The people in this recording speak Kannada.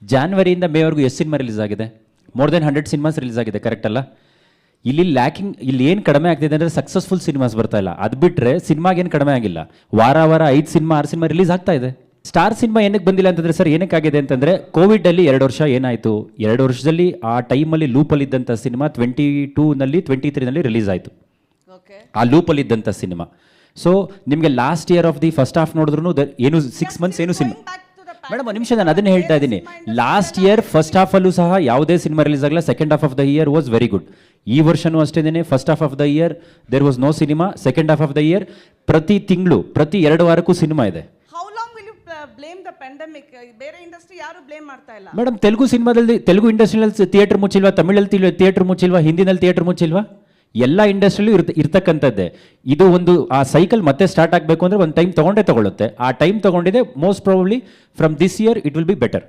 ಜಾನ್ವರಿಯಿಂದ ಮೇವರೆಗೂ ಎಷ್ಟು ಸಿನಿಮಾ ರಿಲೀಸ್ ಆಗಿದೆ? ಮೋರ್ ದೆನ್ 100 ಸಿನಿಮಾಸ್ ರಿಲೀಸ್ ಆಗಿದೆ, ಕರೆಕ್ಟ್ ಅಲ್ಲ? ಇಲ್ಲಿ ಏನು ಕಡಿಮೆ ಆಗ್ತಿದೆ ಅಂದರೆ ಸಕ್ಸಸ್ಫುಲ್ ಸಿನಿಮಾಸ್ ಬರ್ತಾ ಇಲ್ಲ. ಅದು ಬಿಟ್ಟರೆ ಸಿನಿಮಾಗೇನು ಕಡಿಮೆ ಆಗಿಲ್ಲ. ವಾರ 5 ಸಿನಿಮಾ 6 ಸಿನಿಮಾ ರಿಲೀಸ್ ಆಗ್ತಾ ಇದೆ. ಸ್ಟಾರ್ ಸಿನಿಮಾ ಏನಕ್ಕೆ ಬಂದಿಲ್ಲ ಅಂತಂದರೆ ಸರ್, ಏನಕ್ಕಾಗಿದೆ ಅಂತಂದರೆ ಕೋವಿಡಲ್ಲಿ 2 ವರ್ಷ ಏನಾಯಿತು, 2 ವರ್ಷದಲ್ಲಿ ಆ ಟೈಮಲ್ಲಿ ಲೂಪಲ್ಲಿದ್ದಂಥ ಸಿನಿಮಾ 22ನಲ್ಲಿ 23ನಲ್ಲಿ ರಿಲೀಸ್ ಆಯಿತು. ಆ ಲೂಪಲ್ಲಿದ್ದಂಥ ಸಿನಿಮಾ. ಸೊ ನಿಮಗೆ last year of the first half ನೋಡಿದ್ರು ಏನು 6 ಮಂತ್ಸ್ ಏನು ಸಿನಿಮಾ. ಮೇಡಮ್ ಒಂದು ನಿಮಿಷ, ನಾನು ಅದನ್ನೇ ಹೇಳ್ತಾ ಇದ್ದೀನಿ. ಲಾಸ್ಟ್ ಇಯರ್ ಫಸ್ಟ್ ಹಾಫಲ್ಲೂ ಸಹ ಯಾವುದೇ ಸಿನಿಮಾ ರಿಲೀಸ್ ಆಗಲ್ಲ. Second half of the year was very good. ಈ ವರ್ಷನೂ ಅಷ್ಟೇನೆ. First half of the year there was no cinema. Second half of the year ಪ್ರತಿ ತಿಂಗಳು ಪ್ರತಿ 2 ವಾರಕ್ಕೂ ಸಿನಿಮಾ ಇದೆ. ಮೇಡಮ್ ತೆಲುಗು ಸಿನಿಮಾದಲ್ಲಿ, ತೆಲುಗು ಇಂಡಸ್ಟ್ರಿಯಲ್ಲಿ ಥಿಯೇಟರ್ ಮುಚ್ಚಿಲ್ವಾ, ತಮಿಳಲ್ಲಿ ಥಿಯೇಟರ್ ಮುಚ್ಚಿಲ್ವಾ, ಹಿಂದಿನಲ್ಲಿ ಥಿಯೇಟರ್ ಮುಚ್ಚಿಲ್ವಾ? ಎಲ್ಲ ಇಂಡಸ್ಟ್ರಿಯಲ್ಲೂ ಇರ್ತಕ್ಕಂಥದ್ದೇ. ಇದು ಒಂದು ಆ ಸೈಕಲ್ ಮತ್ತೆ ಸ್ಟಾರ್ಟ್ ಆಗಬೇಕು ಅಂದರೆ ಒಂದು ಟೈಮ್ ತಗೊಳ್ಳುತ್ತೆ. ಆ ಟೈಮ್ ತಗೊಂಡಿದೆ. Most probably from this year it will be better.